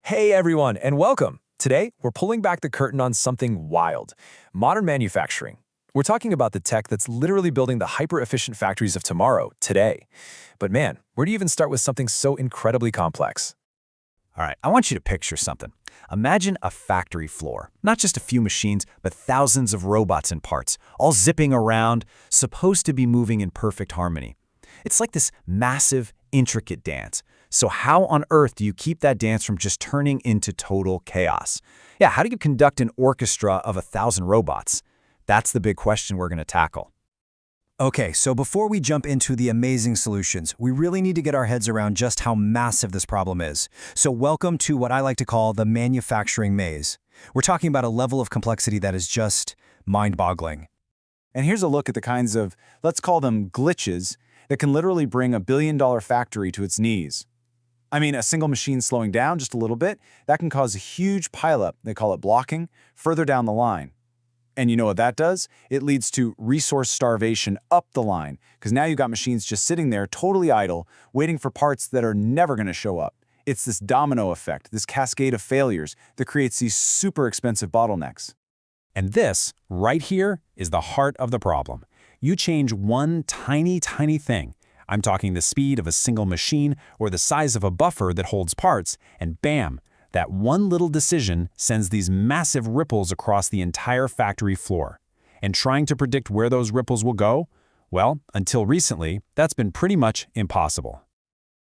Hey everyone, and welcome! Today, we're pulling back the curtain on something wild. Modern manufacturing. We're talking about the tech that's literally building the hyper-efficient factories of tomorrow, today. But man, where do you even start with something so incredibly complex? All right, I want you to picture something. Imagine a factory floor. Not just a few machines, but thousands of robots and parts, all zipping around, supposed to be moving in perfect harmony. It's like this massive, intricate dance. So how on earth do you keep that dance from just turning into total chaos? Yeah, how do you conduct an orchestra of 1,000 robots? That's the big question we're going to tackle. Okay, so before we jump into the amazing solutions, we really need to get our heads around just how massive this problem is. So welcome to what I like to call the manufacturing maze. We're talking about a level of complexity that is just mind-boggling. And here's a look at the kinds of, let's call them glitches, that can literally bring a billion-dollar factory to its knees. I mean, a single machine slowing down just a little bit, that can cause a huge pileup, they call it blocking, further down the line. And you know what that does? It leads to resource starvation up the line, because now you've got machines just sitting there totally idle, waiting for parts that are never going to show up. It's this domino effect, this cascade of failures that creates these super expensive bottlenecks. And this, right here, is the heart of the problem. You change one tiny thing. I'm talking the speed of a single machine or the size of a buffer that holds parts, and bam, that one little decision sends these massive ripples across the entire factory floor. And trying to predict where those ripples will go? Well, until recently, that's been pretty much impossible.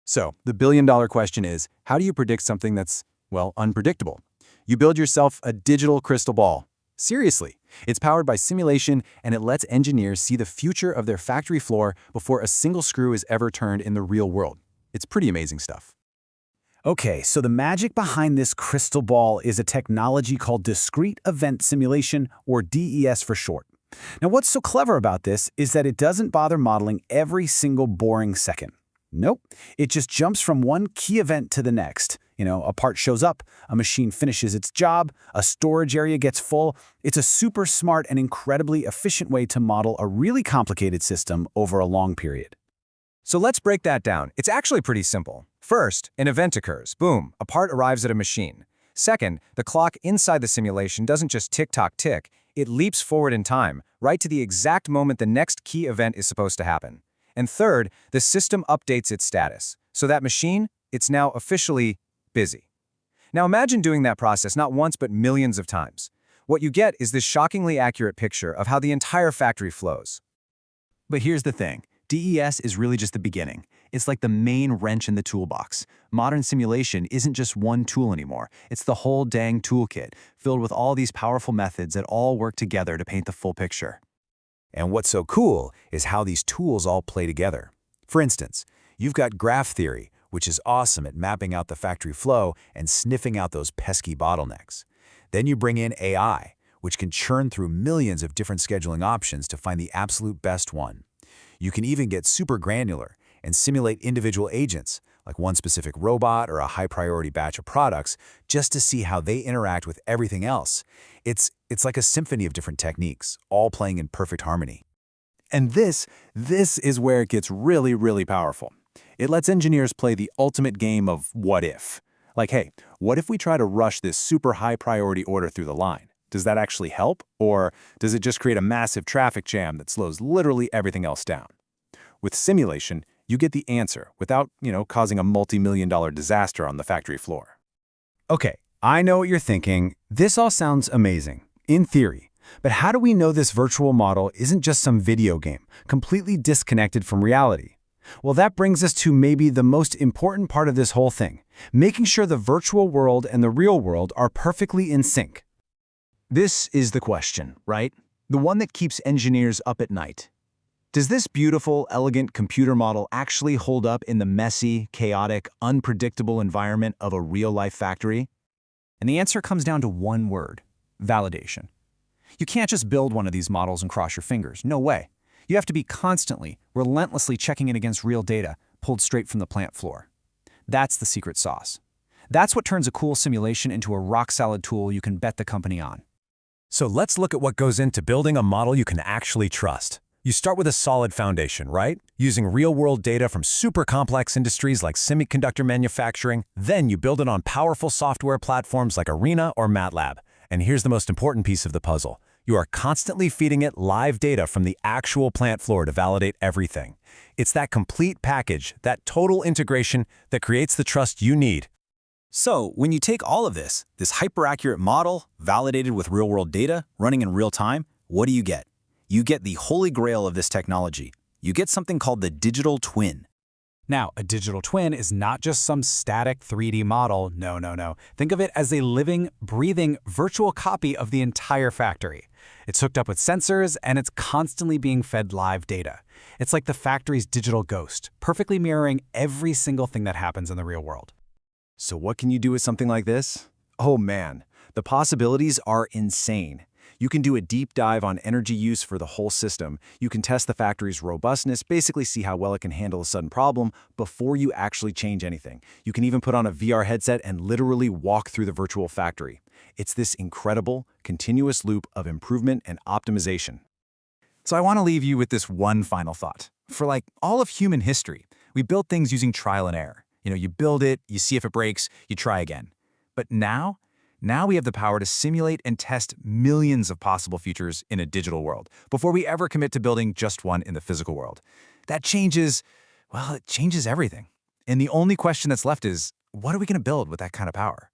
So, the billion-dollar question is, how do you predict something that's, well, unpredictable? You build yourself a digital crystal ball. Seriously, it's powered by simulation, and it lets engineers see the future of their factory floor before a single screw is ever turned in the real world. It's pretty amazing stuff. Okay, so the magic behind this crystal ball is a technology called discrete event simulation, or DES for short. Now, what's so clever about this is that it doesn't bother modeling every single boring second. Nope, it just jumps from one key event to the next. A part shows up, a machine finishes its job, a storage area gets full. It's a super smart and incredibly efficient way to model a really complicated system over a long period. So let's break that down. It's actually pretty simple. First, an event occurs. Boom, a part arrives at a machine. Second, the clock inside the simulation doesn't just tick-tock-tick, it leaps forward in time, right to the exact moment the next key event is supposed to happen. And third, the system updates its status. So that machine, it's now officially busy. Now imagine doing that process not once but millions of times. What you get is this shockingly accurate picture of how the entire factory flows. But here's the thing. DES is really just the beginning. It's like the main wrench in the toolbox. Modern simulation isn't just one tool anymore. It's the whole dang toolkit, filled with all these powerful methods that all work together to paint the full picture. And what's so cool is how these tools all play together. For instance, you've got graph theory, which is awesome at mapping out the factory flow and sniffing out those pesky bottlenecks. Then you bring in AI, which can churn through millions of different scheduling options to find the absolute best one. You can even get super granular and simulate individual agents, like one specific robot or a high-priority batch of products, just to see how they interact with everything else. It's like a symphony of different techniques, all playing in perfect harmony. And this is where it gets really powerful. It lets engineers play the ultimate game of what if. Like, hey, what if we try to rush this super high priority order through the line? Does that actually help? Or does it just create a massive traffic jam that slows literally everything else down? With simulation, you get the answer without, causing a multi-million-dollar disaster on the factory floor. Okay, I know what you're thinking. This all sounds amazing, in theory. But how do we know this virtual model isn't just some video game, completely disconnected from reality? Well, that brings us to maybe the most important part of this whole thing, making sure the virtual world and the real world are perfectly in sync. This is the question, right? The one that keeps engineers up at night. Does this beautiful, elegant computer model actually hold up in the messy, chaotic, unpredictable environment of a real-life factory? And the answer comes down to one word: validation. You can't just build one of these models and cross your fingers. No way. You have to be constantly, relentlessly checking it against real data, pulled straight from the plant floor. That's the secret sauce. That's what turns a cool simulation into a rock-solid tool you can bet the company on. So let's look at what goes into building a model you can actually trust. You start with a solid foundation, right? Using real-world data from super complex industries like semiconductor manufacturing. Then you build it on powerful software platforms like Arena or MATLAB. And here's the most important piece of the puzzle. You are constantly feeding it live data from the actual plant floor to validate everything. It's that complete package, that total integration, that creates the trust you need. So, when you take all of this hyper-accurate model, validated with real-world data, running in real time, what do you get? You get the holy grail of this technology. You get something called the digital twin. Now, a digital twin is not just some static 3D model. No. Think of it as a living, breathing, virtual copy of the entire factory. It's hooked up with sensors, and it's constantly being fed live data. It's like the factory's digital ghost, perfectly mirroring every single thing that happens in the real world. So what can you do with something like this? Oh man, the possibilities are insane. You can do a deep dive on energy use for the whole system. You can test the factory's robustness, basically see how well it can handle a sudden problem before you actually change anything. You can even put on a VR headset and literally walk through the virtual factory. It's this incredible, continuous loop of improvement and optimization. So I want to leave you with this one final thought. For like all of human history, we built things using trial and error. You build it, you see if it breaks, you try again. But now we have the power to simulate and test millions of possible futures in a digital world before we ever commit to building just one in the physical world. That changes, well, it changes everything. And the only question that's left is, what are we going to build with that kind of power?